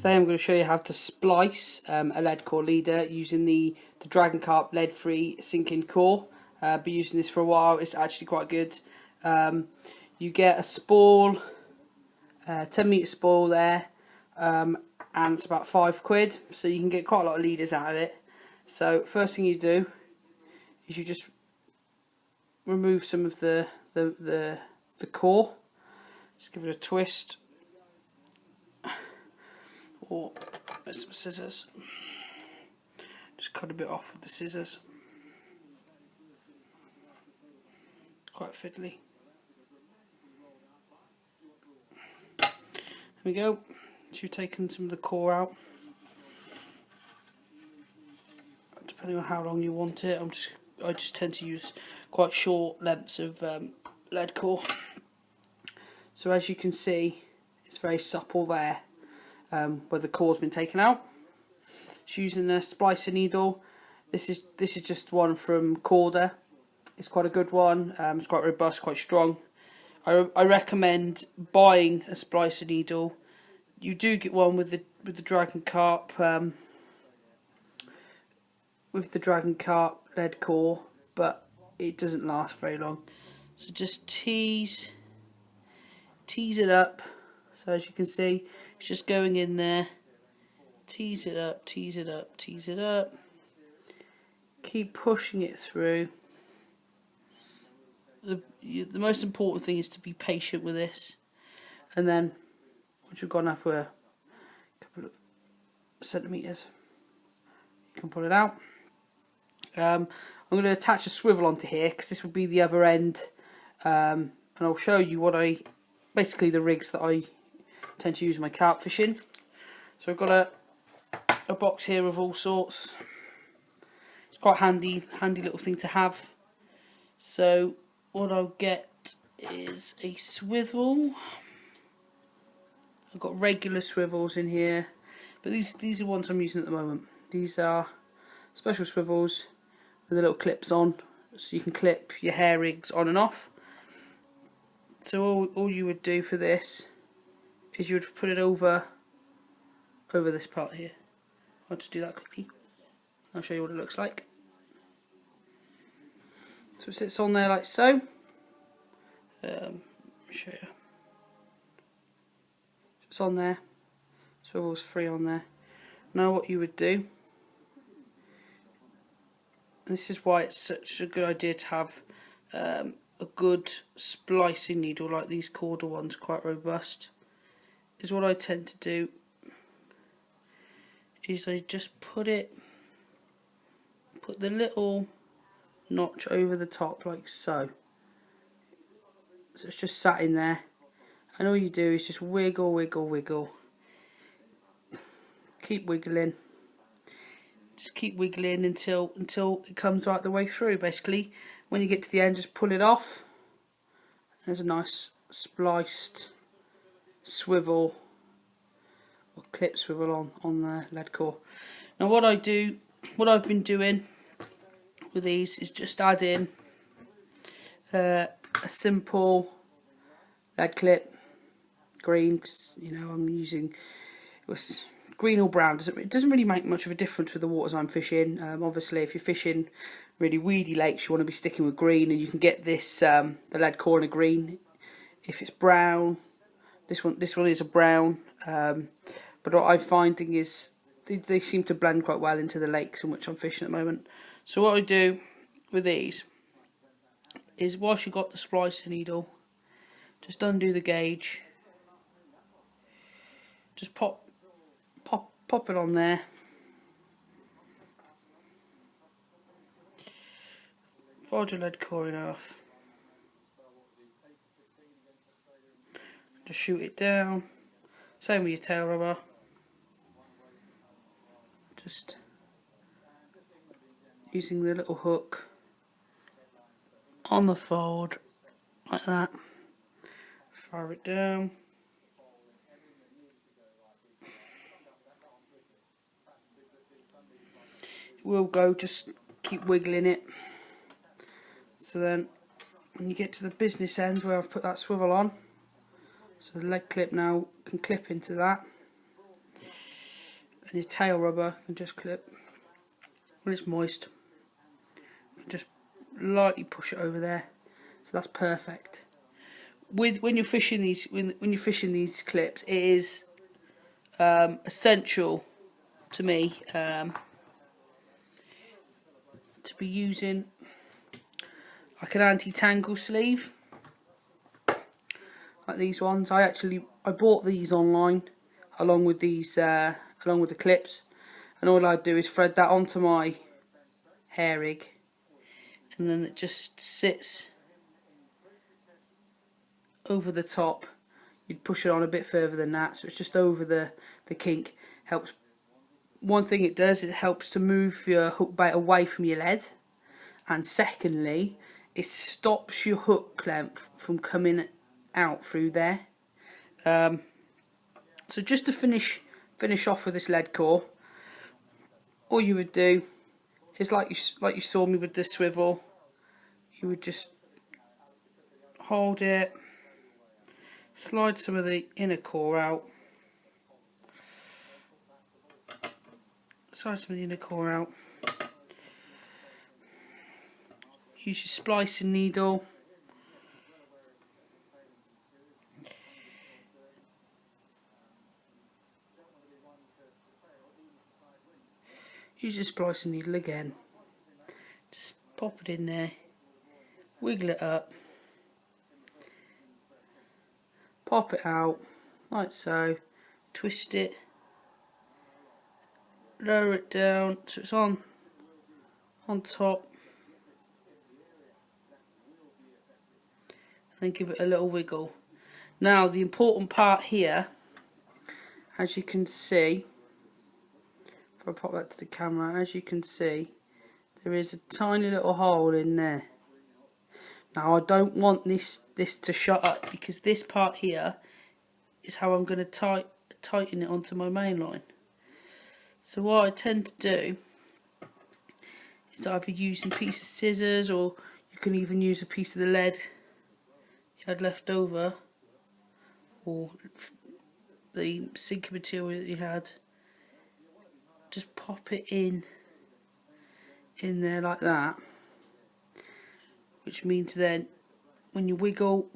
Today I'm going to show you how to splice a lead core leader using the Dragon Carp lead-free sinking core. Been using this for a while. It's actually quite good. You get a spool, 10 metre spool there, and it's about £5, so you can get quite a lot of leaders out of it. So first thing you do is you just remove some of the core. Just give it a twist, or with some scissors. Just cut a bit off with the scissors. Quite fiddly. There we go. So you've taken some of the core out. Depending on how long you want it, I just tend to use quite short lengths of lead core. So as you can see, it's very supple there, where the core's been taken out. Just using a splicer needle. This is just one from Corda. It's quite a good one. It's quite robust, quite strong. I recommend buying a splicer needle. You do get one with the Dragon Carp lead core, but it doesn't last very long. So just tease it up. So as you can see, it's just going in there. Tease it up, tease it up, tease it up. Keep pushing it through. The most important thing is to be patient with this, and then once you've gone up a couple of centimetres, you can pull it out. I'm going to attach a swivel onto here because this will be the other end, and I'll show you basically the rigs that I tend to use in my carp fishing. So I've got a box here of all sorts. It's quite handy little thing to have. So what I'll get is a swivel. I've got regular swivels in here, but these are ones I'm using at the moment. These are special swivels with the little clips on, so you can clip your hair rigs on and off. So all you would do for this is you would put it over this part here. I'll just do that quickly. I'll show you what it looks like. So it sits on there like so. Let me show you. It's on there. Swivel's free on there. Now what you would do, and this is why it's such a good idea to have a good splicing needle like these Corda ones, quite robust, is what I tend to do is I just put the little notch over the top like so. So it's just sat in there, and all you do is just wiggle, wiggle, wiggle. Keep wiggling. Just keep wiggling until it comes right the way through. Basically, when you get to the end, just pull it off. There's a nice spliced swivel or clip swivel on the lead core. Now what I've been doing with these is just add in a simple lead clip, green, because I'm using green or brown. It doesn't really make much of a difference with the waters I'm fishing. Obviously, if you're fishing really weedy lakes, you want to be sticking with green, and you can get this the lead core in a green. If it's brown, this one is a brown. But what I'm finding is they seem to blend quite well into the lakes in which I'm fishing at the moment. So what I do with these is, whilst you've got the splicer needle, just undo the gauge. Just pop it on there. Fold your lead core in half. Just shoot it down. Same with your tail rubber. Just using the little hook on the fold like that. Fire it down. Will go, just keep wiggling it. So then when you get to the business end where I've put that swivel on, so the leg clip now can clip into that. And your tail rubber can just clip when it's moist. Just lightly push it over there, so that's perfect. When you're fishing these clips, it is essential to me to be using like an anti-tangle sleeve, like these ones. I bought these online along with these along with the clips, and all I do is thread that onto my hair rig, and then it just sits over the top. You'd push it on a bit further than that, so it's just over the kink. Helps. One thing it does, it helps to move your hook bait away from your lead, and secondly, it stops your hook length from coming out through there. So just to finish off with this lead core, all you would do is like you saw me with the swivel. You would just hold it, slide some of the inner core out. Slide some of the inner core out. Use your splicing needle. Use your splicing needle again. Just pop it in there. Wiggle it up. Pop it out like so. Twist it. Lower it down so it's on top, and then give it a little wiggle. Now the important part here, as you can see, if I pop that to the camera, as you can see, there is a tiny little hole in there. Now I don't want this to shut up, because this part here is how I'm going to tighten it onto my main line. So what I tend to do is either using a piece of scissors, or you can even use a piece of the lead you had left over, or the sinking material that you had. Just pop it in there like that, which means then when you wiggle,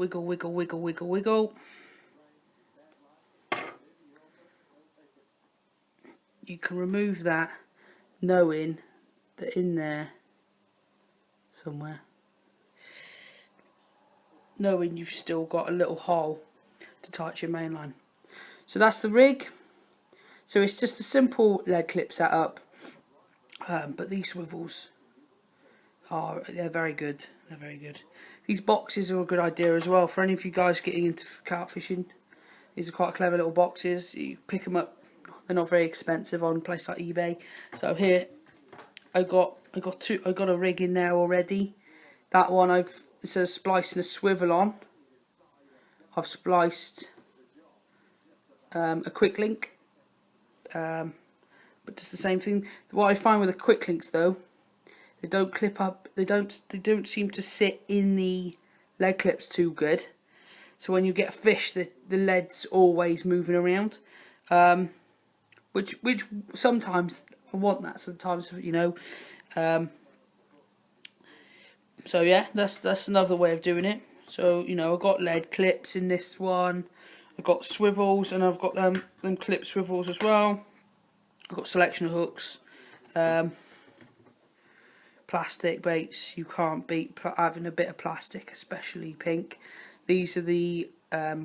you can remove that, knowing that in there somewhere, knowing you've still got a little hole to tighten your main line. So that's the rig. So it's just a simple lead clip setup, but these swivels they're very good. They're very good. These boxes are a good idea as well for any of you guys getting into carp fishing. These are quite clever little boxes. You pick them up. They're not very expensive on a place like eBay. So here I got a rig in there already. That one instead of splicing a swivel on, I've spliced a quick link. But just the same thing. What I find with the quick links though, they don't clip up. They don't seem to sit in the lead clips too good. So when you get a fish, the lead's always moving around. Which sometimes I want that. Sometimes, you know. So yeah, that's another way of doing it. So you know, I've got lead clips in this one. I've got swivels, and I've got them clip swivels as well. I've got selection of hooks. Plastic baits, you can't beat having a bit of plastic, especially pink. These are the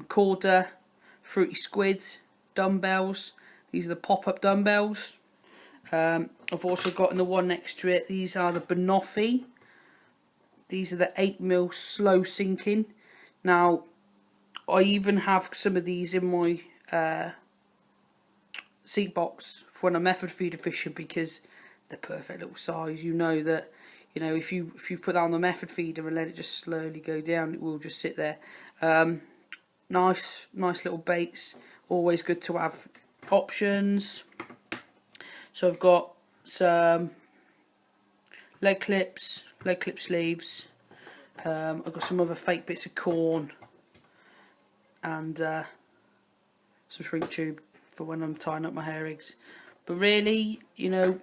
Corda Fruity Squid dumbbells. These are the pop-up dumbbells. I've also got in the one next to it, these are the Banoffee. These are the 8mm slow sinking. Now, I even have some of these in my seat box for when I'm method feeder fishing, because they're perfect little size. You know that, you know, if you put that on the method feeder and let it just slowly go down, it will just sit there. Nice little baits. Always good to have options. So I've got some lead clip sleeves. I've got some other fake bits of corn, and some shrink tube for when I'm tying up my hair rigs. But really, you know,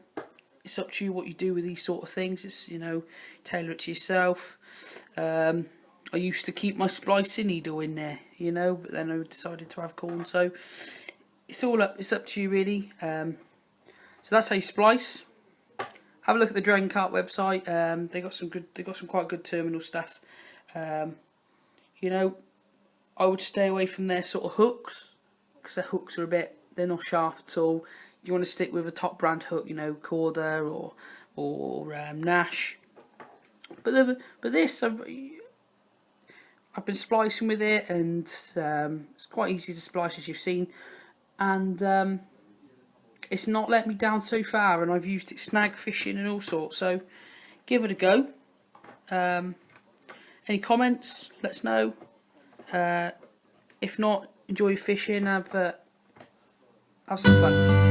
it's up to you what you do with these sort of things. It's, you know, tailor it to yourself. I used to keep my splicing needle in there, you know, but then I decided to have corn. So it's up to you really. So that's how you splice. Have a look at the Dragon Carp website. They got some quite good terminal stuff. You know, I would stay away from their sort of hooks, because their hooks are they're not sharp at all. You want to stick with a top brand hook, you know, Corda or Nash. But this, I've been splicing with it, and it's quite easy to splice, as you've seen, and it's not let me down so far, and I've used it snag fishing and all sorts. So give it a go. Any comments? Let us know. If not, enjoy your fishing. Have some fun.